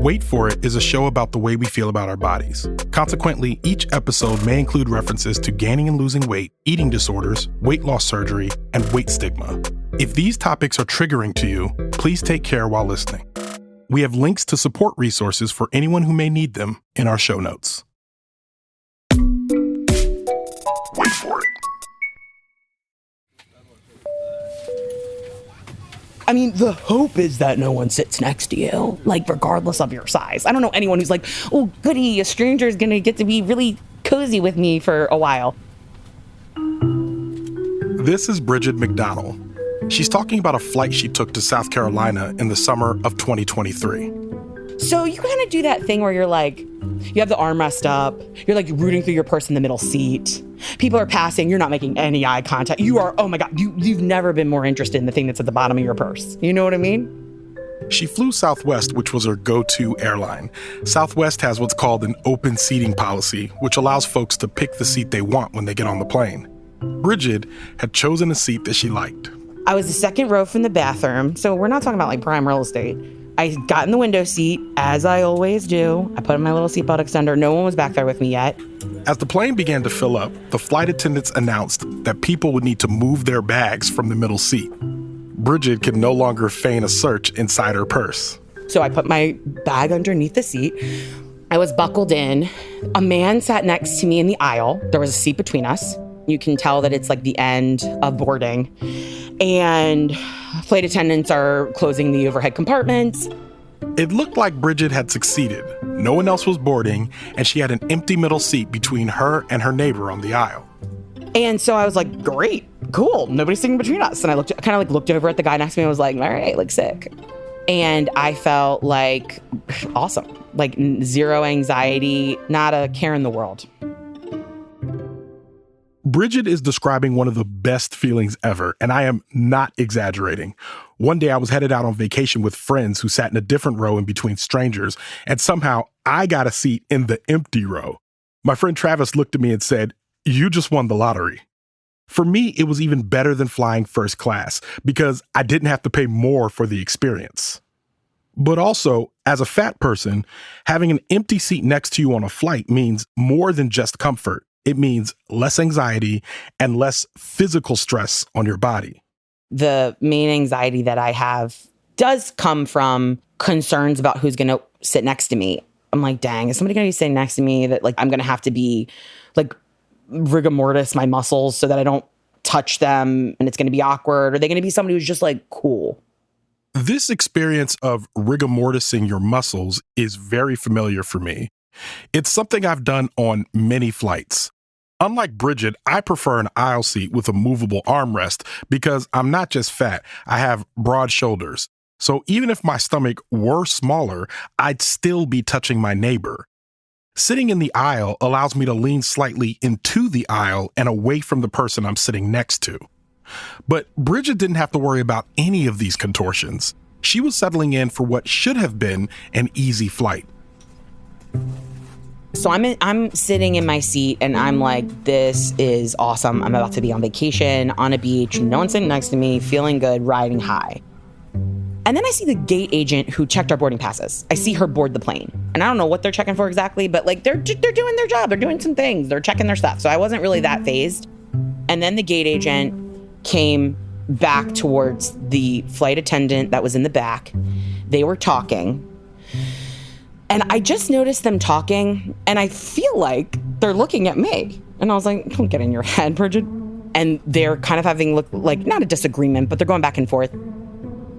Wait For It is a show about the way we feel about our bodies. Consequently, each episode may include references to gaining and losing weight, eating disorders, weight loss surgery, and weight stigma. If these topics are triggering to you, please take care while listening. We have links to support resources for anyone who may need them in our show notes. Wait for it. I mean, the hope is that no one sits next to you, like, regardless of your size. I don't know anyone who's like, oh, goody, a stranger is going to get to be really cozy with me for a while. This is Brigid McDonald. She's talking about a flight she took to South Carolina in the summer of 2023. So you kind of do that thing where you're like, you have the armrest up, you're like rooting through your purse in the middle seat. People are passing, you're not making any eye contact. You are, oh my God, you've never been more interested in the thing that's at the bottom of your purse. You know what I mean? She flew Southwest, which was her go-to airline. Southwest has what's called an open seating policy, which allows folks to pick the seat they want when they get on the plane. Brigid had chosen a seat that she liked. I was the second row from the bathroom, so we're not talking about like prime real estate. I got in the window seat, as I always do. I put in my little seatbelt extender. No one was back there with me yet. As the plane began to fill up, the flight attendants announced that people would need to move their bags from the middle seat. Brigid could no longer feign a search inside her purse. So I put my bag underneath the seat. I was buckled in. A man sat next to me in the aisle. There was a seat between us. You can tell that it's like the end of boarding. And flight attendants are closing the overhead compartments. It looked like Brigid had succeeded. No one else was boarding, and she had an empty middle seat between her and her neighbor on the aisle. And so I was like, great, cool, nobody's sitting between us. And I looked over at the guy next to me and was like, all right, like sick. And I felt like awesome, like zero anxiety, not a care in the world. Brigid is describing one of the best feelings ever, and I am not exaggerating. One day I was headed out on vacation with friends who sat in a different row in between strangers, and somehow I got a seat in the empty row. My friend Travis looked at me and said, "You just won the lottery." For me, it was even better than flying first class because I didn't have to pay more for the experience. But also, as a fat person, having an empty seat next to you on a flight means more than just comfort. It means less anxiety and less physical stress on your body. The main anxiety that I have does come from concerns about who's going to sit next to me. I'm like, dang, is somebody going to be sitting next to me that like I'm going to have to be like rigor mortis my muscles so that I don't touch them and it's going to be awkward? Or are they going to be somebody who's just like cool? This experience of rigor mortising your muscles is very familiar for me. It's something I've done on many flights. Unlike Brigid, I prefer an aisle seat with a movable armrest because I'm not just fat, I have broad shoulders. So even if my stomach were smaller, I'd still be touching my neighbor. Sitting in the aisle allows me to lean slightly into the aisle and away from the person I'm sitting next to. But Brigid didn't have to worry about any of these contortions. She was settling in for what should have been an easy flight. So I'm sitting in my seat and I'm like, this is awesome. I'm about to be on vacation, on a beach, no one's sitting next to me, feeling good, riding high. And then I see the gate agent who checked our boarding passes. I see her board the plane. And I don't know what they're checking for exactly, but like they're doing their job. They're doing some things. They're checking their stuff. So I wasn't really that fazed. And then the gate agent came back towards the flight attendant that was in the back. They were talking. And I just noticed them talking, and I feel like they're looking at me. And I was like, don't get in your head, Brigid. And they're kind of having, like, not a disagreement, but they're going back and forth.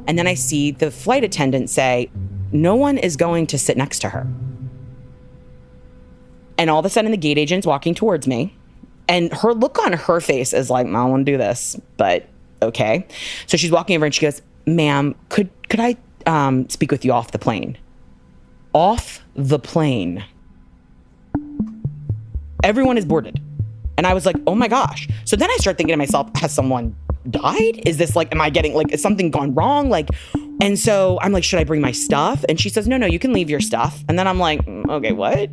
And then I see the flight attendant say, no one is going to sit next to her. And all of a sudden, the gate agent's walking towards me. And her look on her face is like, I don't want to do this, but okay. So she's walking over and she goes, ma'am, could I speak with you off the plane? Off the plane. Everyone is boarded. And I was like, oh my gosh. So then I start thinking to myself, has someone died? Is this like, am I getting like, is something gone wrong? Like, and so I'm like, should I bring my stuff? And she says, no, you can leave your stuff. And then I'm like, okay, what?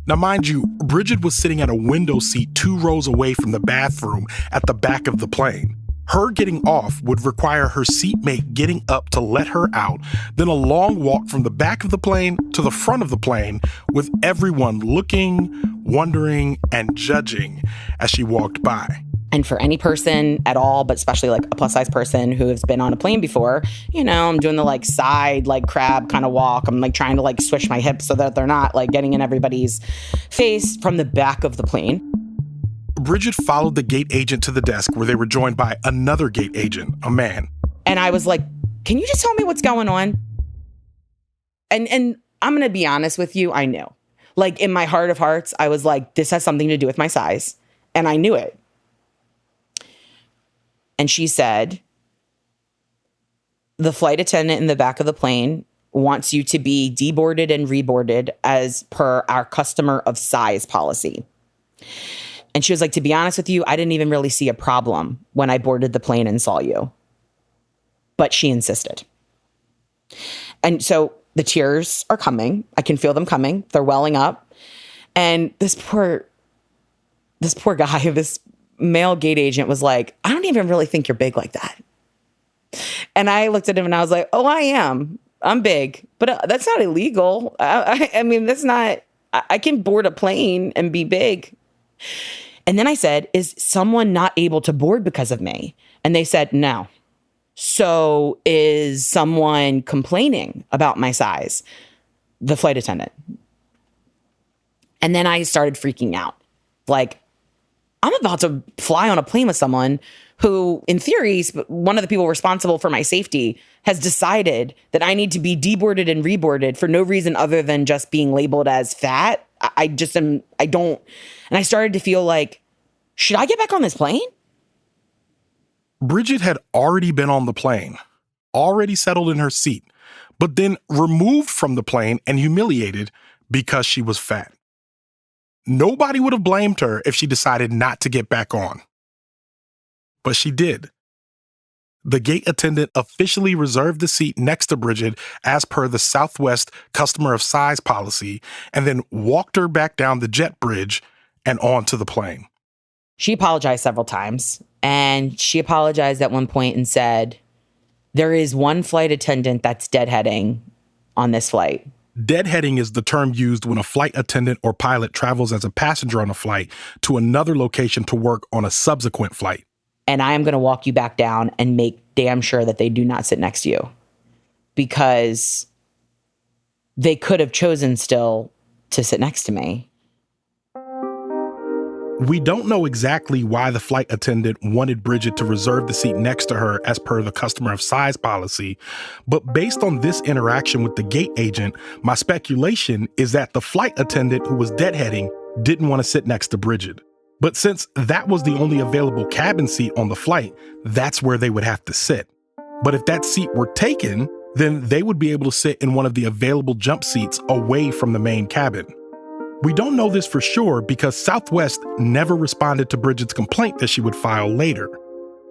Now, mind you, Brigid was sitting at a window seat 2 rows away from the bathroom at the back of the plane. Her getting off would require her seatmate getting up to let her out, then a long walk from the back of the plane to the front of the plane, with everyone looking, wondering, and judging as she walked by. And for any person at all, but especially like a plus size person who has been on a plane before, I'm doing the like side, like crab kind of walk. I'm like trying to like switch my hips so that they're not like getting in everybody's face from the back of the plane. Brigid followed the gate agent to the desk where they were joined by another gate agent, a man. And I was like, can you just tell me what's going on? And I'm going to be honest with you. I knew. Like in my heart of hearts, I was like, this has something to do with my size. And I knew it. And she said, the flight attendant in the back of the plane wants you to be deboarded and reboarded as per our customer of size policy. And she was like, to be honest with you, I didn't even really see a problem when I boarded the plane and saw you. But she insisted. And so the tears are coming. I can feel them coming. They're welling up. And this poor guy, this male gate agent was like, I don't even really think you're big like that. And I looked at him and I was like, oh, I am. I'm big. But that's not illegal. I mean, that's not, I can board a plane and be big. And then I said, is someone not able to board because of me? And they said, no. So is someone complaining about my size? The flight attendant. And then I started freaking out. Like, I'm about to fly on a plane with someone who, in theory, one of the people responsible for my safety has decided that I need to be deboarded and reboarded for no reason other than just being labeled as fat. I don't. And I started to feel like, should I get back on this plane? Brigid had already been on the plane, already settled in her seat, but then removed from the plane and humiliated because she was fat. Nobody would have blamed her if she decided not to get back on. But she did. The gate attendant officially reserved the seat next to Brigid as per the Southwest customer of size policy, and then walked her back down the jet bridge and onto the plane. She apologized several times, and she apologized at one point and said, there is one flight attendant that's deadheading on this flight. Deadheading is the term used when a flight attendant or pilot travels as a passenger on a flight to another location to work on a subsequent flight. And I am going to walk you back down and make damn sure that they do not sit next to you, because they could have chosen still to sit next to me. We don't know exactly why the flight attendant wanted Brigid to reserve the seat next to her as per the customer of size policy, but based on this interaction with the gate agent, my speculation is that the flight attendant who was deadheading didn't want to sit next to Brigid. But since that was the only available cabin seat on the flight, that's where they would have to sit. But if that seat were taken, then they would be able to sit in one of the available jump seats away from the main cabin. We don't know this for sure because Southwest never responded to Brigid's complaint that she would file later.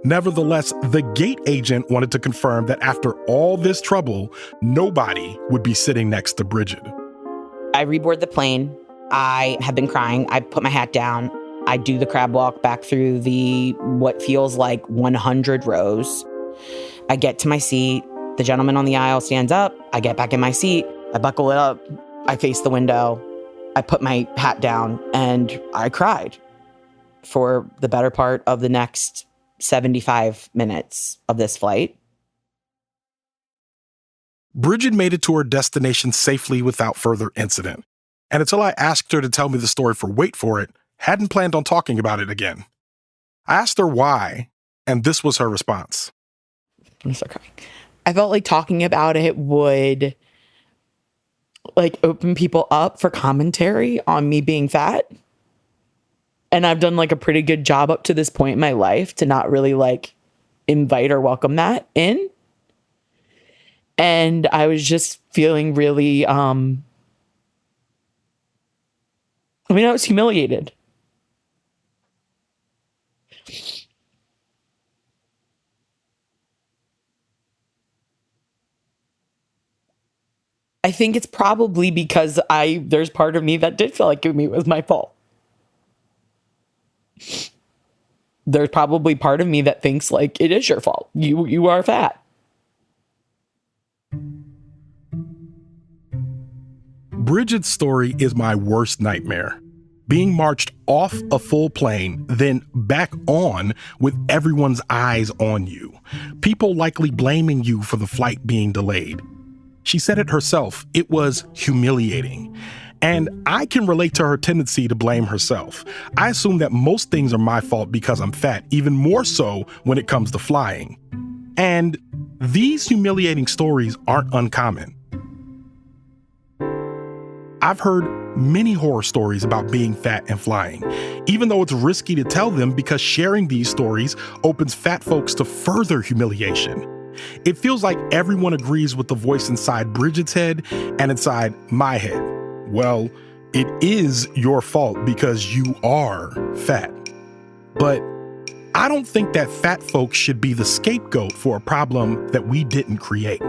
Nevertheless, the gate agent wanted to confirm that after all this trouble, nobody would be sitting next to Brigid. I reboard the plane. I have been crying. I put my hat down. I do the crab walk back through the what feels like 100 rows. I get to my seat. The gentleman on the aisle stands up. I get back in my seat. I buckle it up. I face the window. I put my hat down and I cried for the better part of the next 75 minutes of this flight. Brigid made it to her destination safely without further incident. And until I asked her to tell me the story for Wait For It, hadn't planned on talking about it again. I asked her why, and this was her response. I'm gonna start crying. I felt like talking about it would like open people up for commentary on me being fat. And I've done like a pretty good job up to this point in my life to not really like invite or welcome that in. And I was just feeling really, I was humiliated. I think it's probably because there's part of me that did feel like it was my fault. there's probably part of me that thinks like it is your fault. You are fat. Brigid's story is my worst nightmare. Being marched off a full plane, then back on with everyone's eyes on you. People likely blaming you for the flight being delayed. She said it herself, it was humiliating. And I can relate to her tendency to blame herself. I assume that most things are my fault because I'm fat, even more so when it comes to flying. And these humiliating stories aren't uncommon. I've heard many horror stories about being fat and flying, even though it's risky to tell them because sharing these stories opens fat folks to further humiliation. It feels like everyone agrees with the voice inside Brigid's head and inside my head. Well, it is your fault because you are fat. But I don't think that fat folks should be the scapegoat for a problem that we didn't create.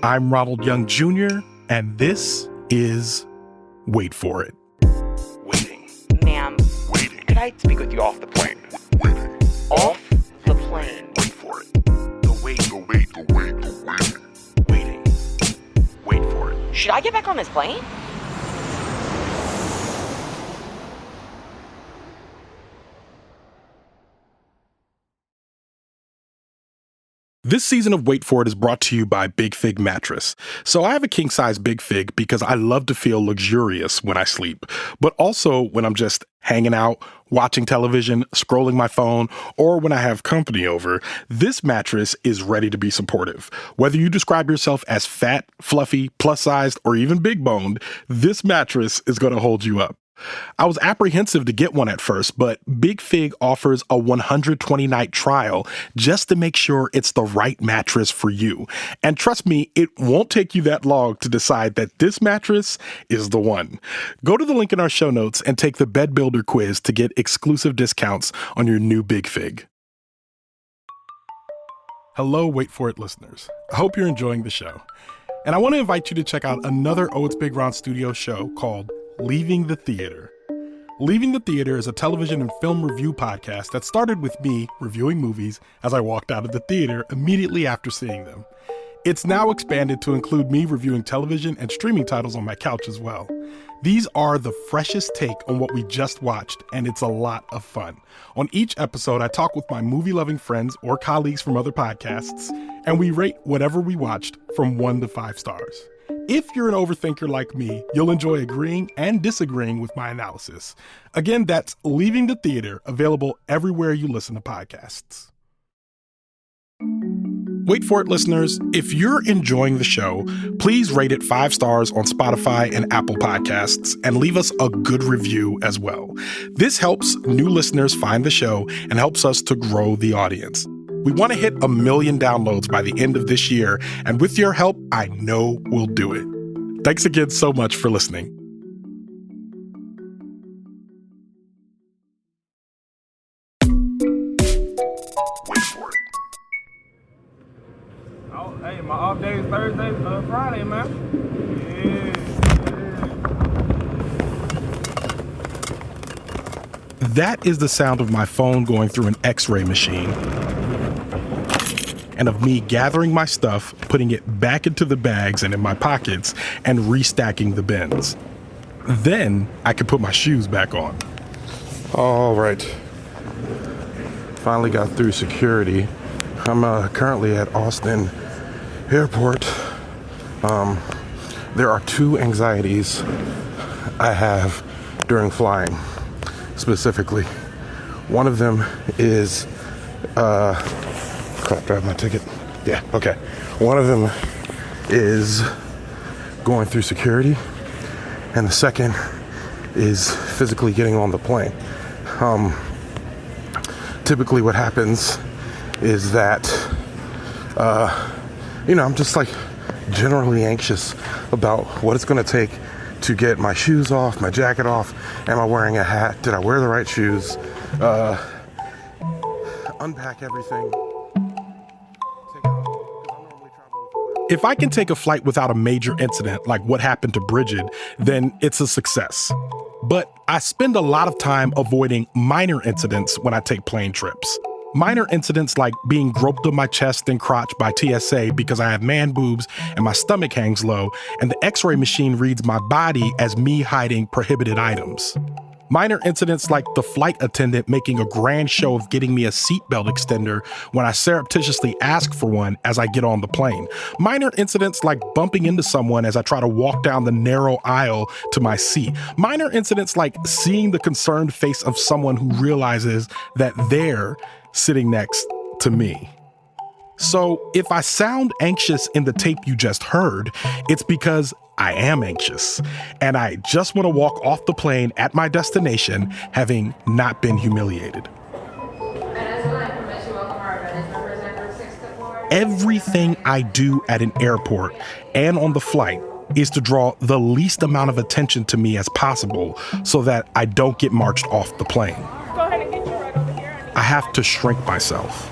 I'm Ronald Young Jr., and this is Wait For It. Waiting. Ma'am, Waiting. could I speak with you off the plane? Waiting. Off the plane. Wait for it. The wait, the wait, the wait, the wait. Waiting. Wait for it. Should I get back on this plane? This season of Wait For It is brought to you by Big Fig Mattress. So I have a king-size Big Fig because I love to feel luxurious when I sleep, but also when I'm just hanging out, watching television, scrolling my phone, or when I have company over. This mattress is ready to be supportive. Whether you describe yourself as fat, fluffy, plus-sized, or even big-boned, this mattress is going to hold you up. I was apprehensive to get one at first, but Big Fig offers a 120-night trial just to make sure it's the right mattress for you. And trust me, it won't take you that long to decide that this mattress is the one. Go to the link in our show notes and take the Bed Builder quiz to get exclusive discounts on your new Big Fig. Hello, Wait For It listeners. I hope you're enjoying the show. And I want to invite you to check out another OhitsBigRon studio show called Leaving the Theater. Leaving the Theater is a television and film review podcast that started with me reviewing movies as I walked out of the theater immediately after seeing them. It's now expanded to include me reviewing television and streaming titles on my couch as well. These are the freshest take on what we just watched, and it's a lot of fun. On each episode, I talk with my movie-loving friends or colleagues from other podcasts, and we rate whatever we watched from 1 to 5 stars. If you're an overthinker like me, you'll enjoy agreeing and disagreeing with my analysis. Again, that's Leaving the Theater, available everywhere you listen to podcasts. Wait For It listeners, if you're enjoying the show, please rate it 5 stars on Spotify and Apple Podcasts and leave us a good review as well. This helps new listeners find the show and helps us to grow the audience. We want to hit 1 million downloads by the end of this year, and with your help, I know we'll do it. Thanks again so much for listening. Wait for it. Oh, hey, my off day is Thursday, Friday, man. Yeah. That is the sound of my phone going through an X-ray machine, and of me gathering my stuff, putting it back into the bags and in my pockets, and restacking the bins. Then I could put my shoes back on. All right. Finally got through security. I'm currently at Austin Airport. There are 2 anxieties I have during flying, specifically. One of them is, crap, do I have my ticket? Yeah, okay. One of them is going through security, and the second is physically getting on the plane. Typically what happens is that, I'm just like generally anxious about what it's going to take to get my shoes off, my jacket off. Am I wearing a hat? Did I wear the right shoes? Unpack everything. If I can take a flight without a major incident like what happened to Brigid, then it's a success. But I spend a lot of time avoiding minor incidents when I take plane trips. Minor incidents like being groped on my chest and crotch by TSA because I have man boobs and my stomach hangs low, and the x-ray machine reads my body as me hiding prohibited items. Minor incidents like the flight attendant making a grand show of getting me a seatbelt extender when I surreptitiously ask for one as I get on the plane. Minor incidents like bumping into someone as I try to walk down the narrow aisle to my seat. Minor incidents like seeing the concerned face of someone who realizes that they're sitting next to me. So if I sound anxious in the tape you just heard, it's because I am anxious, and I just want to walk off the plane at my destination having not been humiliated. Everything I do at an airport and on the flight is to draw the least amount of attention to me as possible so that I don't get marched off the plane. Go ahead and get you right over here. I have to shrink myself.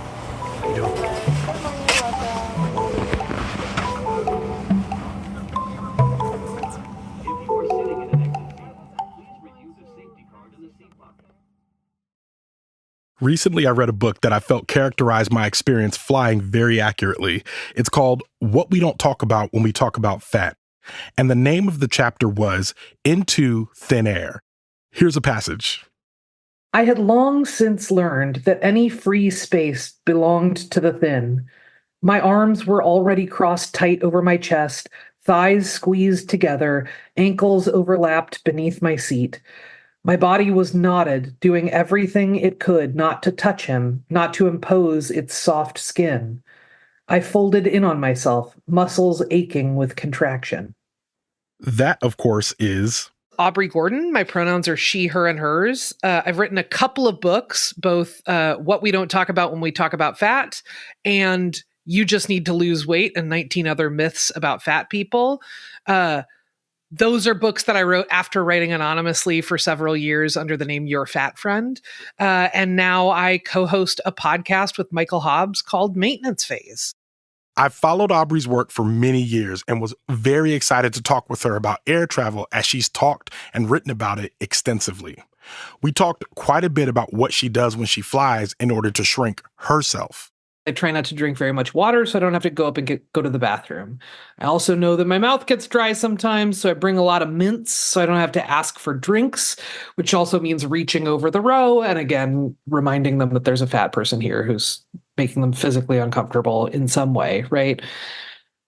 Recently, I read a book that I felt characterized my experience flying very accurately. It's called What We Don't Talk About When We Talk About Fat. And the name of the chapter was Into Thin Air. Here's a passage. I had long since learned that any free space belonged to the thin. My arms were already crossed tight over my chest, thighs squeezed together, ankles overlapped beneath my seat. My body was knotted, doing everything it could not to touch him, not to impose its soft skin. I folded in on myself, muscles aching with contraction. That, of course, is Aubrey Gordon. My pronouns are she, her, and hers. I've written a couple of books, both What We Don't Talk About When We Talk About Fat and You Just Need to Lose Weight and 19 Other Myths About Fat People. Those are books that I wrote after writing anonymously for several years under the name Your Fat Friend. And now I co-host a podcast with Michael Hobbs called Maintenance Phase. I've followed Aubrey's work for many years and was very excited to talk with her about air travel as she's talked and written about it extensively. We talked quite a bit about what she does when she flies in order to shrink herself. I try not to drink very much water so I don't have to go up and go to the bathroom. I also know that my mouth gets dry sometimes, so I bring a lot of mints so I don't have to ask for drinks, which also means reaching over the row and again, reminding them that there's a fat person here who's making them physically uncomfortable in some way, right?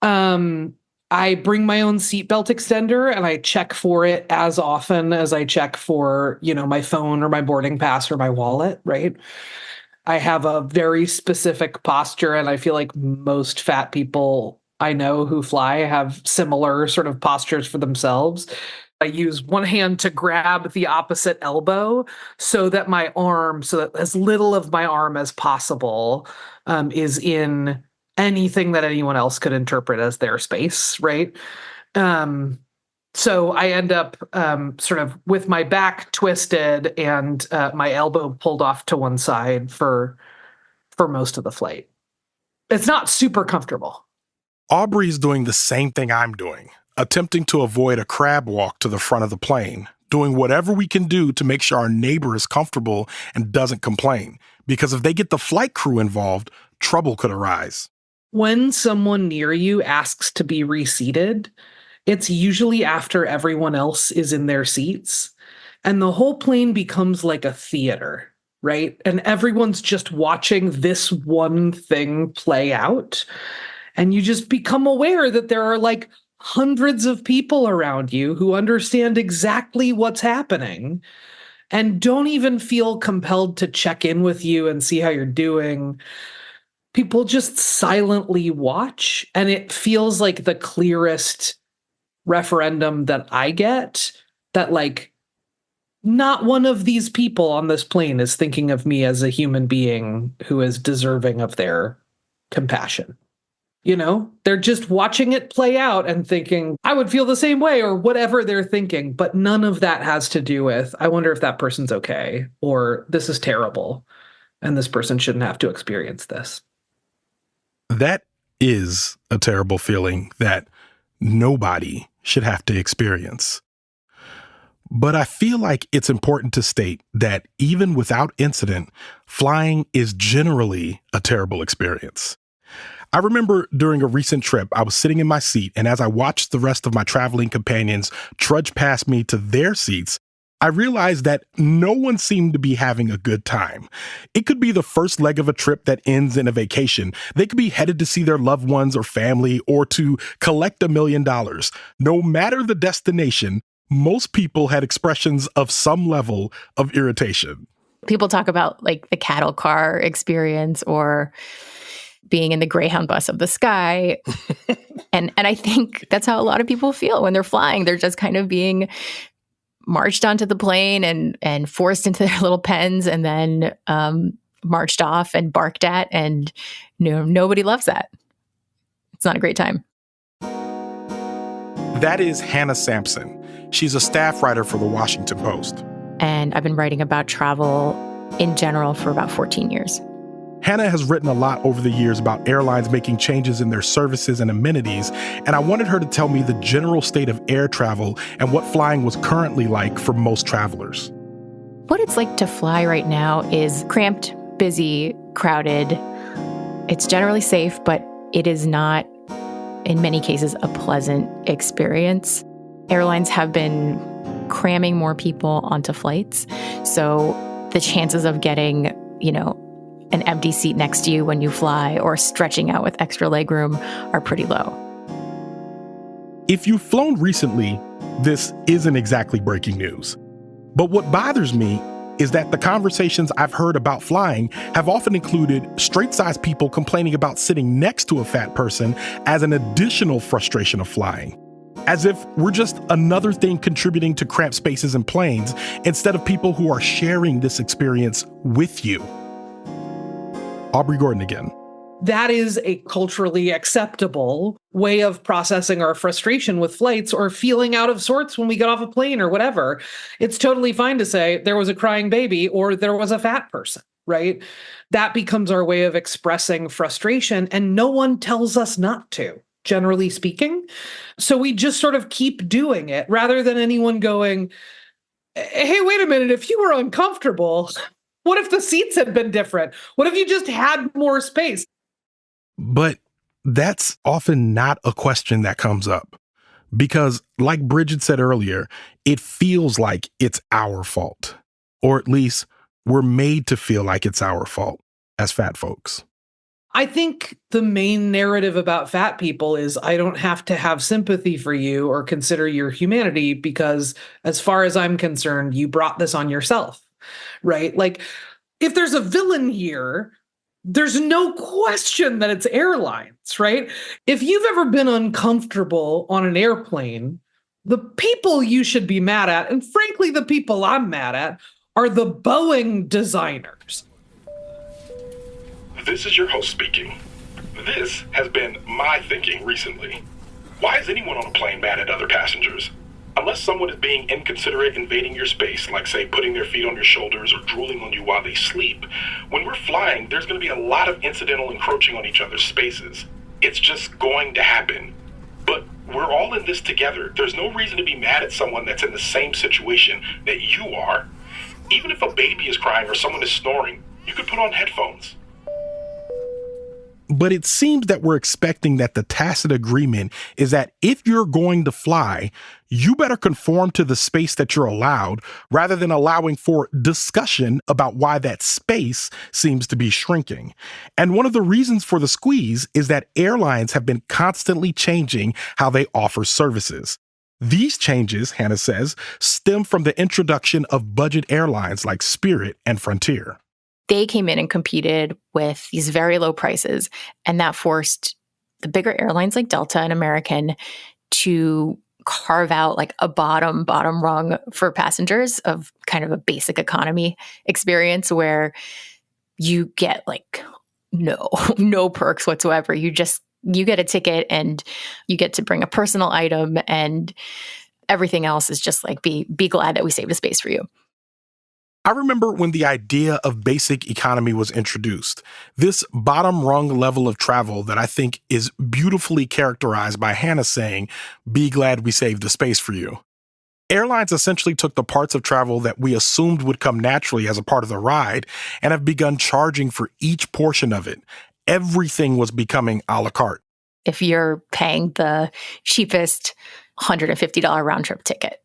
I bring my own seatbelt extender and I check for it as often as I check for, my phone or my boarding pass or my wallet, right? I have a very specific posture, and I feel like most fat people I know who fly have similar sort of postures for themselves. I use one hand to grab the opposite elbow so that as little of my arm as possible is in anything that anyone else could interpret as their space, right? So I end up sort of with my back twisted and my elbow pulled off to one side for most of the flight. It's not super comfortable. Aubrey's doing the same thing I'm doing, attempting to avoid a crab walk to the front of the plane, doing whatever we can do to make sure our neighbor is comfortable and doesn't complain. Because if they get the flight crew involved, trouble could arise. When someone near you asks to be reseated, it's usually after everyone else is in their seats, and the whole plane becomes like a theater, right? And everyone's just watching this one thing play out, and you just become aware that there are like hundreds of people around you who understand exactly what's happening and don't even feel compelled to check in with you and see how you're doing. People just silently watch, and it feels like the clearest referendum that I get that like not one of these people on this plane is thinking of me as a human being who is deserving of their compassion. They're just watching it play out and thinking, I would feel the same way, or whatever they're thinking. But none of that has to do with, I wonder if that person's okay, or this is terrible and this person shouldn't have to experience this. That is a terrible feeling that nobody should have to experience. But I feel like it's important to state that even without incident, flying is generally a terrible experience. I remember during a recent trip, I was sitting in my seat, and as I watched the rest of my traveling companions trudge past me to their seats, I realized that no one seemed to be having a good time. It could be the first leg of a trip that ends in a vacation. They could be headed to see their loved ones or family or to collect $1 million. No matter the destination, most people had expressions of some level of irritation. People talk about like the cattle car experience or being in the Greyhound bus of the sky. and I think that's how a lot of people feel when they're flying. They're just kind of being marched onto the plane and forced into their little pens and then marched off and barked at. And nobody loves that. It's not a great time. That is Hannah Sampson. She's a staff writer for the Washington Post. And I've been writing about travel in general for about 14 years. Hannah has written a lot over the years about airlines making changes in their services and amenities, and I wanted her to tell me the general state of air travel and what flying was currently like for most travelers. What it's like to fly right now is cramped, busy, crowded. It's generally safe, but it is not, in many cases, a pleasant experience. Airlines have been cramming more people onto flights, so the chances of getting, an empty seat next to you when you fly or stretching out with extra legroom are pretty low. If you've flown recently, this isn't exactly breaking news. But what bothers me is that the conversations I've heard about flying have often included straight-sized people complaining about sitting next to a fat person as an additional frustration of flying. As if we're just another thing contributing to cramped spaces in planes instead of people who are sharing this experience with you. Aubrey Gordon again. That is a culturally acceptable way of processing our frustration with flights or feeling out of sorts when we get off a plane or whatever. It's totally fine to say there was a crying baby or there was a fat person, right? That becomes our way of expressing frustration, and no one tells us not to, generally speaking. So we just sort of keep doing it rather than anyone going, hey, wait a minute, if you were uncomfortable, what if the seats had been different? What if you just had more space? But that's often not a question that comes up because, like Brigid said earlier, it feels like it's our fault, or at least we're made to feel like it's our fault as fat folks. I think the main narrative about fat people is I don't have to have sympathy for you or consider your humanity because, as far as I'm concerned, you brought this on yourself. Right? Like, if there's a villain here, there's no question that it's airlines, right? If you've ever been uncomfortable on an airplane, the people you should be mad at, and frankly, the people I'm mad at, are the Boeing designers. This is your host speaking. This has been my thinking recently. Why is anyone on a plane mad at other passengers? Unless someone is being inconsiderate, invading your space, like, say, putting their feet on your shoulders or drooling on you while they sleep, when we're flying, there's going to be a lot of incidental encroaching on each other's spaces. It's just going to happen. But we're all in this together. There's no reason to be mad at someone that's in the same situation that you are. Even if a baby is crying or someone is snoring, you could put on headphones. But it seems that we're expecting that the tacit agreement is that if you're going to fly, you better conform to the space that you're allowed rather than allowing for discussion about why that space seems to be shrinking. And one of the reasons for the squeeze is that airlines have been constantly changing how they offer services. These changes, Hannah says, stem from the introduction of budget airlines like Spirit and Frontier. They came in and competed with these very low prices, and that forced the bigger airlines like Delta and American to carve out like a bottom rung for passengers of kind of a basic economy experience where you get like no perks whatsoever. You get a ticket and you get to bring a personal item, and everything else is just like be glad that we saved a space for you. I remember when the idea of basic economy was introduced, this bottom rung level of travel that I think is beautifully characterized by Hannah saying, be glad we saved a space for you. Airlines essentially took the parts of travel that we assumed would come naturally as a part of the ride and have begun charging for each portion of it. Everything was becoming a la carte. If you're paying the cheapest $150 round trip ticket,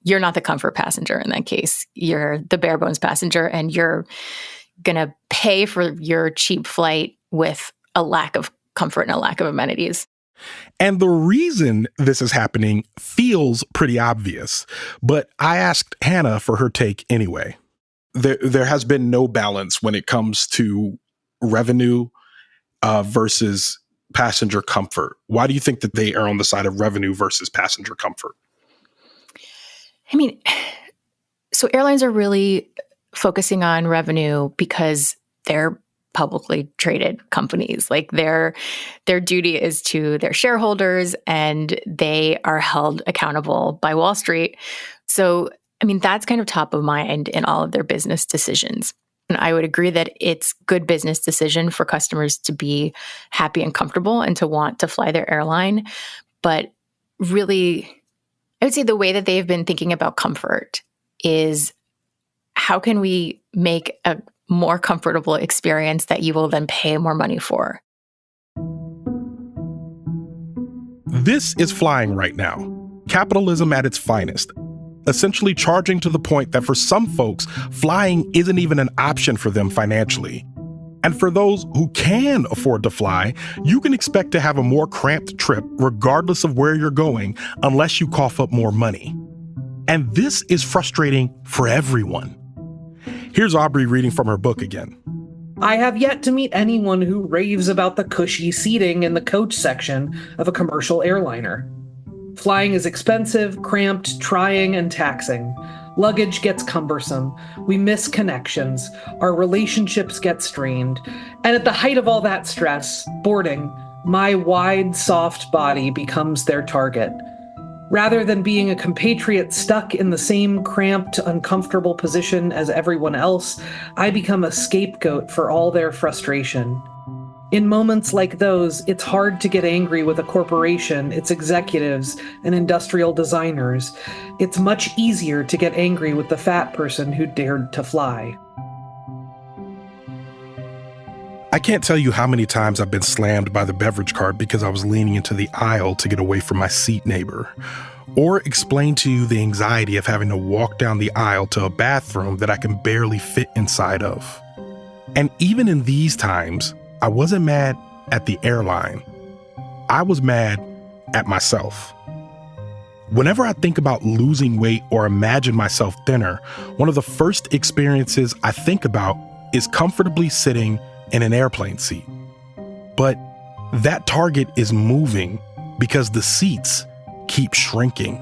you're not the comfort passenger in that case. You're the bare bones passenger, and you're going to pay for your cheap flight with a lack of comfort and a lack of amenities. And the reason this is happening feels pretty obvious, but I asked Hannah for her take anyway. There has been no balance when it comes to revenue versus passenger comfort. Why do you think that they are on the side of revenue versus passenger comfort? I mean, so airlines are really focusing on revenue because they're publicly traded companies. Like their duty is to their shareholders, and they are held accountable by Wall Street. So, I mean, that's kind of top of mind in all of their business decisions. And I would agree that it's good business decision for customers to be happy and comfortable and to want to fly their airline. But really, I would say the way that they've been thinking about comfort is how can we make a more comfortable experience that you will then pay more money for? This is flying right now. Capitalism at its finest. Essentially charging to the point that for some folks, flying isn't even an option for them financially. And for those who can afford to fly, you can expect to have a more cramped trip regardless of where you're going, unless you cough up more money. And this is frustrating for everyone. Here's Aubrey reading from her book again. I have yet to meet anyone who raves about the cushy seating in the coach section of a commercial airliner. Flying is expensive, cramped, trying, and taxing. Luggage gets cumbersome. We miss connections. Our relationships get strained. And at the height of all that stress, boarding, my wide, soft body becomes their target. Rather than being a compatriot stuck in the same cramped, uncomfortable position as everyone else, I become a scapegoat for all their frustration. In moments like those, it's hard to get angry with a corporation, its executives, and industrial designers. It's much easier to get angry with the fat person who dared to fly. I can't tell you how many times I've been slammed by the beverage cart because I was leaning into the aisle to get away from my seat neighbor, or explain to you the anxiety of having to walk down the aisle to a bathroom that I can barely fit inside of. And even in these times, I wasn't mad at the airline. I was mad at myself. Whenever I think about losing weight or imagine myself thinner, one of the first experiences I think about is comfortably sitting in an airplane seat. But that target is moving because the seats keep shrinking.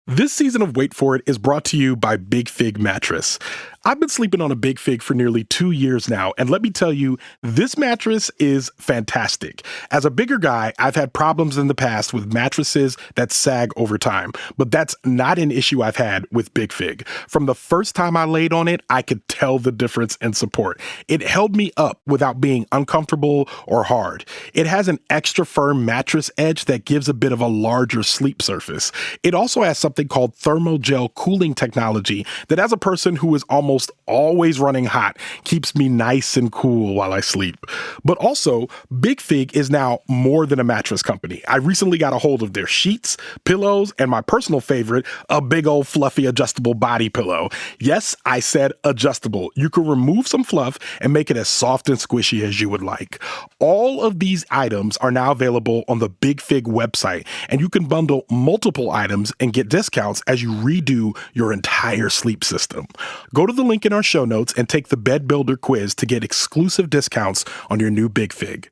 This season of Wait For It is brought to you by Big Fig Mattress. I've been sleeping on a Big Fig for nearly 2 years now, and let me tell you, this mattress is fantastic. As a bigger guy, I've had problems in the past with mattresses that sag over time, but that's not an issue I've had with Big Fig. From the first time I laid on it, I could tell the difference in support. It held me up without being uncomfortable or hard. It has an extra firm mattress edge that gives a bit of a larger sleep surface. It also has something called thermogel cooling technology that, as a person who is almost always running hot, keeps me nice and cool while I sleep. But also, Big Fig is now more than a mattress company. I recently got a hold of their sheets, pillows, and my personal favorite, a big old fluffy adjustable body pillow. Yes, I said adjustable. You can remove some fluff and make it as soft and squishy as you would like. All of these items are now available on the Big Fig website, and you can bundle multiple items and get discounts as you redo your entire sleep system. Go to the link in our show notes and take the Bed Builder quiz to get exclusive discounts on your new Big Fig.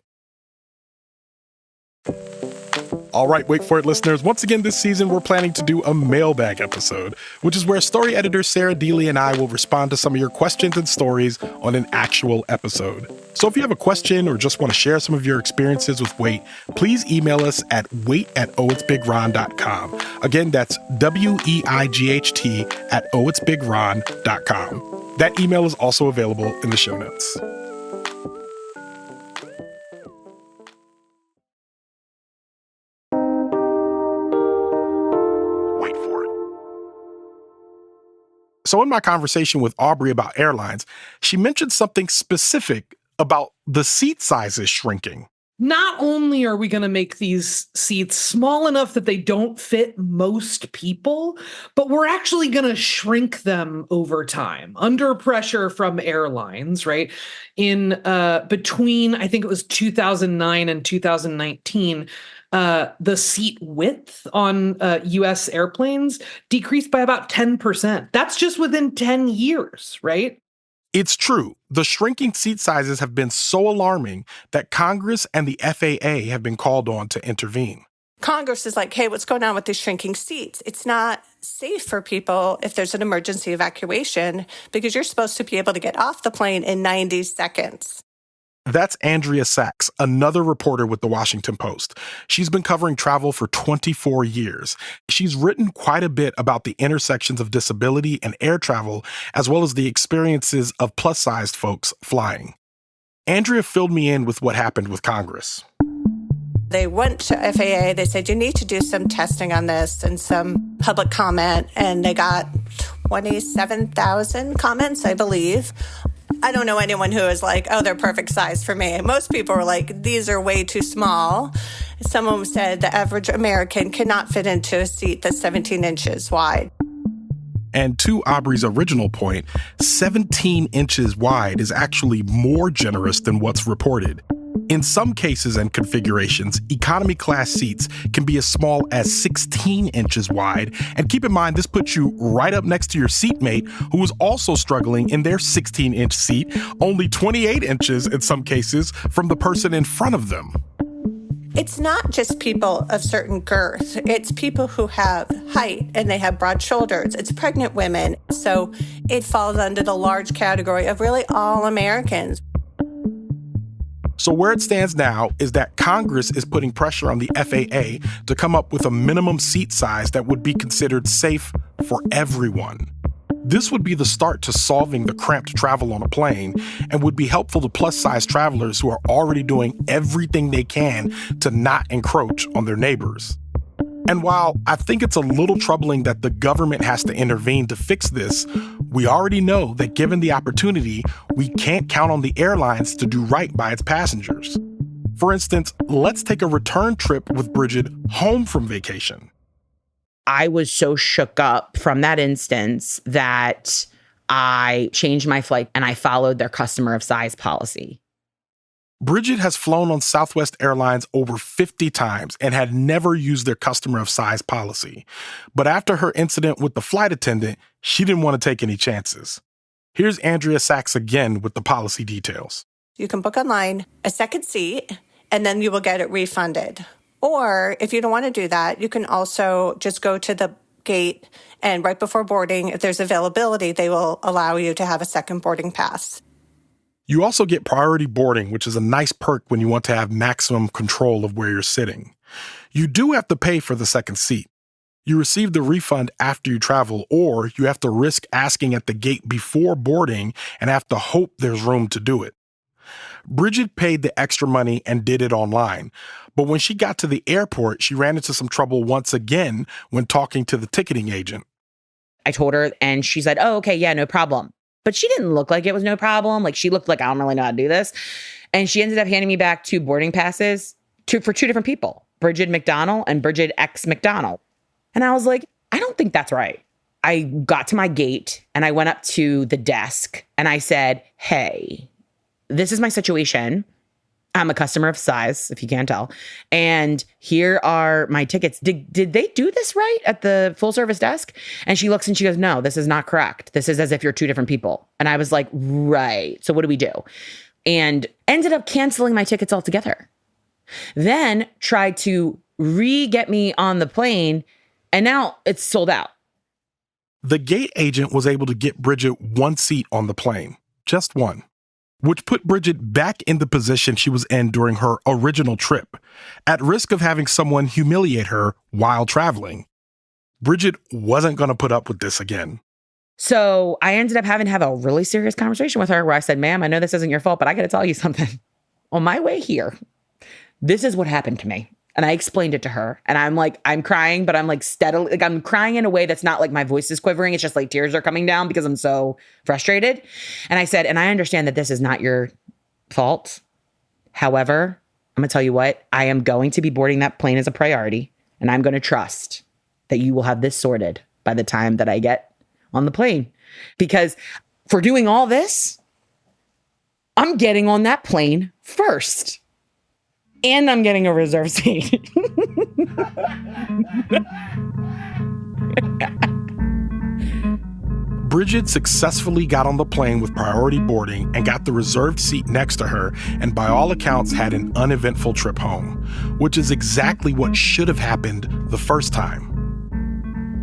All right, wait for it, listeners. Once again, this season, we're planning to do a mailbag episode, which is where story editor Sarah Deely and I will respond to some of your questions and stories on an actual episode. So if you have a question or just want to share some of your experiences with Wait, please email us at wait@ohitsbigron.com. Again, that's WEIGHT@ohitsbigron.com. That email is also available in the show notes. Wait for it. So in my conversation with Aubrey about airlines, she mentioned something specific about the seat sizes shrinking. Not only are we going to make these seats small enough that they don't fit most people, but we're actually going to shrink them over time under pressure from airlines, right? In between, I think it was 2009 and 2019, the seat width on US airplanes decreased by about 10%. That's just within 10 years, right? It's true. The shrinking seat sizes have been so alarming that Congress and the FAA have been called on to intervene. Congress is like, hey, what's going on with these shrinking seats? It's not safe for people if there's an emergency evacuation because you're supposed to be able to get off the plane in 90 seconds. That's Andrea Sachs, another reporter with The Washington Post. She's been covering travel for 24 years. She's written quite a bit about the intersections of disability and air travel, as well as the experiences of plus-sized folks flying. Andrea filled me in with what happened with Congress. They went to FAA. They said, you need to do some testing on this and some public comment. And they got 27,000 comments, I believe. I don't know anyone who is like, oh, they're perfect size for me. Most people are like, these are way too small. Someone said the average American cannot fit into a seat that's 17 inches wide. And to Aubrey's original point, 17 inches wide is actually more generous than what's reported. In some cases and configurations, economy class seats can be as small as 16 inches wide. And keep in mind, this puts you right up next to your seatmate, who is also struggling in their 16-inch seat, only 28 inches in some cases from the person in front of them. It's not just people of certain girth. It's people who have height and they have broad shoulders. It's pregnant women. So it falls under the large category of really all Americans. So where it stands now is that Congress is putting pressure on the FAA to come up with a minimum seat size that would be considered safe for everyone. This would be the start to solving the cramped travel on a plane and would be helpful to plus-size travelers who are already doing everything they can to not encroach on their neighbors. And while I think it's a little troubling that the government has to intervene to fix this, we already know that given the opportunity, we can't count on the airlines to do right by its passengers. For instance, let's take a return trip with Brigid home from vacation. I was so shook up from that instance that I changed my flight and I followed their customer of size policy. Brigid has flown on Southwest Airlines over 50 times and had never used their customer of size policy. But after her incident with the flight attendant, she didn't want to take any chances. Here's Andrea Sachs again with the policy details. You can book online a second seat, and then you will get it refunded. Or if you don't want to do that, you can also just go to the gate, and right before boarding, if there's availability, they will allow you to have a second boarding pass. You also get priority boarding, which is a nice perk when you want to have maximum control of where you're sitting. You do have to pay for the second seat. You receive the refund after you travel, or you have to risk asking at the gate before boarding and have to hope there's room to do it. Brigid paid the extra money and did it online. But when she got to the airport, she ran into some trouble once again when talking to the ticketing agent. I told her and she said, oh, okay, yeah, no problem. But she didn't look like it was no problem. Like she looked like, I don't really know how to do this. And she ended up handing me back 2 boarding passes for 2 different people, Brigid McDonald and Brigid X McDonald. And I was like, I don't think that's right. I got to my gate and I went up to the desk and I said, hey, this is my situation. I'm a customer of size, if you can't tell. And here are my tickets. Did they do this right at the full service desk? And she looks and she goes, no, this is not correct. This is as if you're 2 different people. And I was like, right. So what do we do? And ended up canceling my tickets altogether. Then tried to get me on the plane, and now it's sold out. The gate agent was able to get Brigid one seat on the plane, just one, which put Brigid back in the position she was in during her original trip, at risk of having someone humiliate her while traveling. Brigid wasn't going to put up with this again. So I ended up having to have a really serious conversation with her where I said, ma'am, I know this isn't your fault, but I got to tell you something. On my way here, this is what happened to me. And I explained it to her. And I'm crying, but I'm like steadily, like I'm crying in a way that's not like my voice is quivering. It's just like tears are coming down because I'm so frustrated. And I said, and I understand that this is not your fault. However, I'm going to tell you what, I am going to be boarding that plane as a priority. And I'm going to trust that you will have this sorted by the time that I get on the plane. Because for doing all this, I'm getting on that plane first. And I'm getting a reserved seat. Brigid successfully got on the plane with priority boarding and got the reserved seat next to her, and by all accounts had an uneventful trip home, which is exactly what should have happened the first time.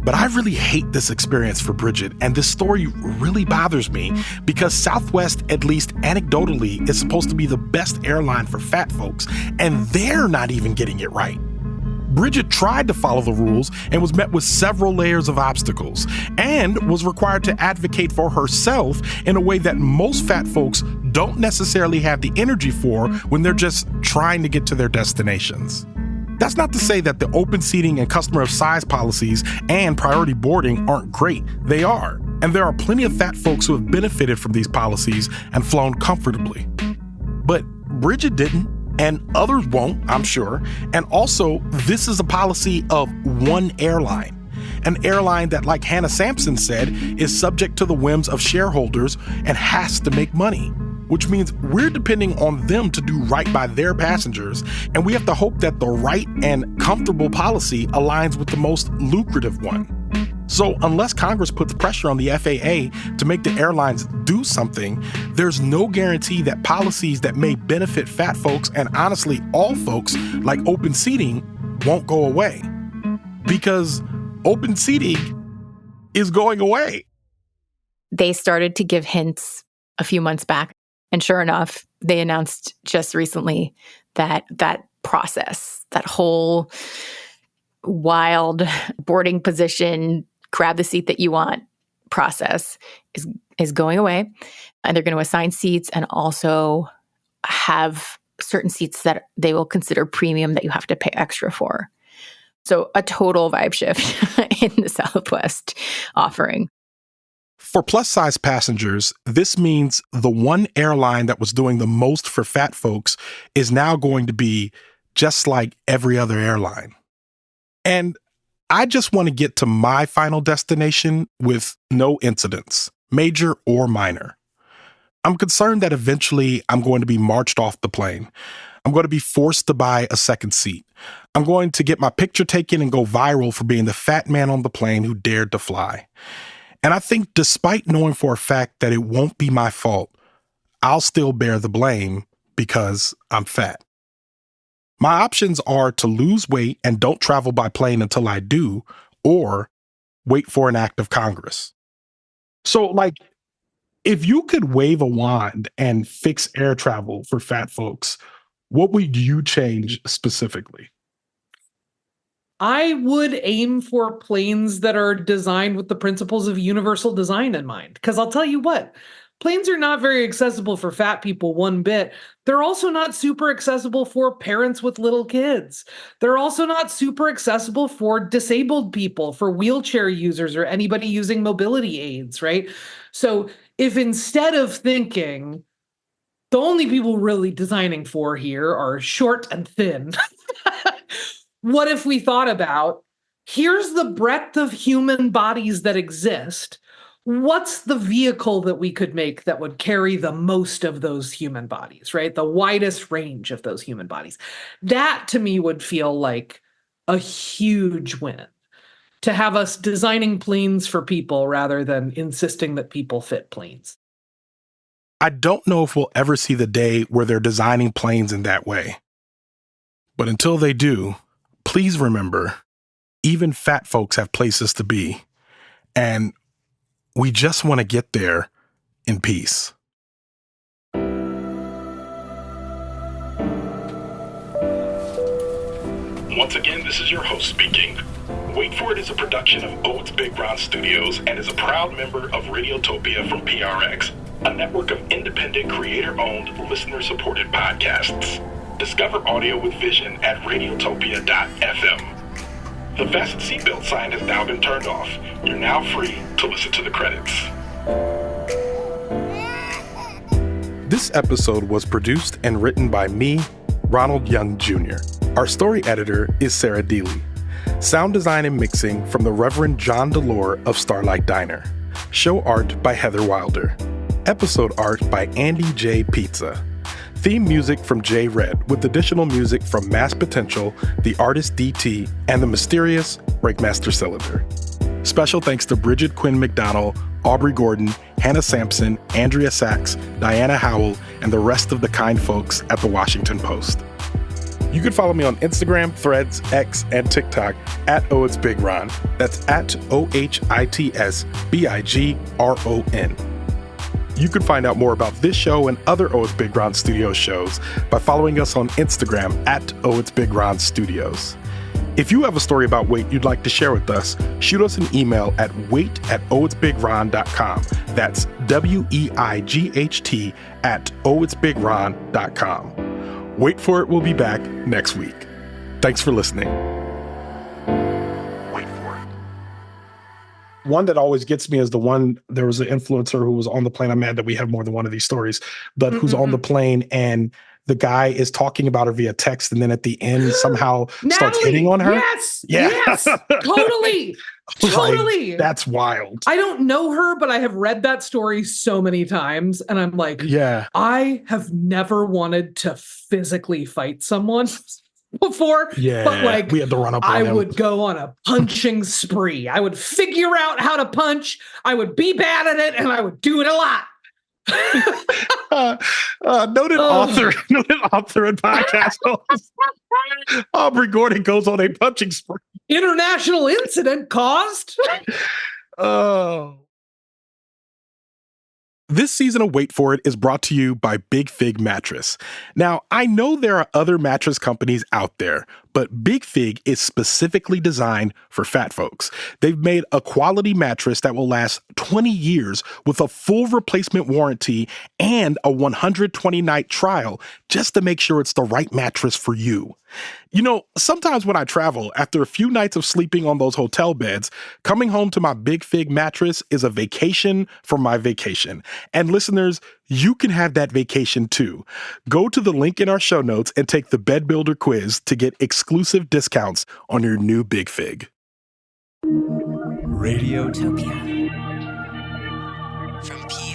But I really hate this experience for Brigid, and this story really bothers me because Southwest, at least anecdotally, is supposed to be the best airline for fat folks, and they're not even getting it right. Brigid tried to follow the rules and was met with several layers of obstacles, and was required to advocate for herself in a way that most fat folks don't necessarily have the energy for when they're just trying to get to their destinations. That's not to say that the open seating and customer of size policies and priority boarding aren't great. They are. And there are plenty of fat folks who have benefited from these policies and flown comfortably. But Brigid didn't, and others won't, I'm sure. And also, this is a policy of one airline. An airline that, like Hannah Sampson said, is subject to the whims of shareholders and has to make money. Which means we're depending on them to do right by their passengers, and we have to hope that the right and comfortable policy aligns with the most lucrative one. So unless Congress puts pressure on the FAA to make the airlines do something, there's no guarantee that policies that may benefit fat folks and honestly all folks, like open seating, won't go away. Because open seating is going away. They started to give hints a few months back. And sure enough, they announced just recently that that process, that whole wild boarding position, grab the seat that you want process is going away. And they're going to assign seats and also have certain seats that they will consider premium that you have to pay extra for. So a total vibe shift in the Southwest offering. For plus-size passengers, this means the one airline that was doing the most for fat folks is now going to be just like every other airline. And I just want to get to my final destination with no incidents, major or minor. I'm concerned that eventually I'm going to be marched off the plane. I'm going to be forced to buy a second seat. I'm going to get my picture taken and go viral for being the fat man on the plane who dared to fly. And I think despite knowing for a fact that it won't be my fault, I'll still bear the blame because I'm fat. My options are to lose weight and don't travel by plane until I do, or wait for an act of Congress. So, if you could wave a wand and fix air travel for fat folks, what would you change specifically? I would aim for planes that are designed with the principles of universal design in mind. Because I'll tell you what, planes are not very accessible for fat people one bit. They're also not super accessible for parents with little kids. They're also not super accessible for disabled people, for wheelchair users, or anybody using mobility aids, right? So if instead of thinking the only people really designing for here are short and thin, what if we thought about, here's the breadth of human bodies that exist. What's the vehicle that we could make that would carry the most of those human bodies, right? The widest range of those human bodies. That to me would feel like a huge win, to have us designing planes for people rather than insisting that people fit planes. I don't know if we'll ever see the day where they're designing planes in that way. But until they do, please remember, even fat folks have places to be, and we just want to get there in peace. Once again, this is your host speaking. Wait For It is a production of OhitsBigRon Studios and is a proud member of Radiotopia from PRX, a network of independent, creator-owned, listener-supported podcasts. Discover audio with vision at radiotopia.fm. The fasten seatbelt sign has now been turned off. You're now free to listen to the credits. This episode was produced and written by me, Ronald Young Jr. Our story editor is Sarah Deely. Sound design and mixing from the Reverend John Delore of Starlight Diner. Show art by Heather Wilder. Episode art by Andy J. Pizza. Theme music from Jey Red, with additional music from Mass Potential, The Artist DT, and the mysterious Breakmaster Cylinder. Special thanks to Brigid Quinn McDonald, Aubrey Gordon, Hannah Sampson, Andrea Sachs, Diana Howell, and the rest of the kind folks at The Washington Post. You can follow me on Instagram, Threads, X, and TikTok at OhitsBigRon. That's at OhitsBigRon. You can find out more about this show and other OhitsBigRon Studios shows by following us on Instagram at OhitsBigRon Studios. If you have a story about weight you'd like to share with us, shoot us an email at wait@OhitsBigRon.com. That's WEIGHT at OhitsBigRon.com. Wait For It will be back next week. Thanks for listening. Wait for it. One that always gets me is the one, there was an influencer who was on the plane. I'm mad that we have more than one of these stories, but who's on the plane and the guy is talking about her via text, and then at the end somehow starts hitting on her. Yes. Yeah. Yes. Totally. Totally. Like, that's wild. I don't know her, but I have read that story so many times. And I'm like, yeah, I have never wanted to physically fight someone before. Yeah. But like, we had to run up on I him. would go on a punching spree. I would figure out how to punch. I would be bad at it, and I would do it a lot. Noted author and podcast host Aubrey Gordon goes on a punching spree. International incident caused. Oh. This season of Wait For It is brought to you by Big Fig Mattress. Now, I know there are other mattress companies out there, but Big Fig is specifically designed for fat folks. They've made a quality mattress that will last 20 years with a full replacement warranty and a 120-night trial just to make sure it's the right mattress for you. You know, sometimes when I travel, after a few nights of sleeping on those hotel beds, coming home to my Big Fig mattress is a vacation from my vacation. And listeners, you can have that vacation too. Go to the link in our show notes and take the Bed Builder quiz to get exclusive discounts on your new Big Fig. Radiotopia from P.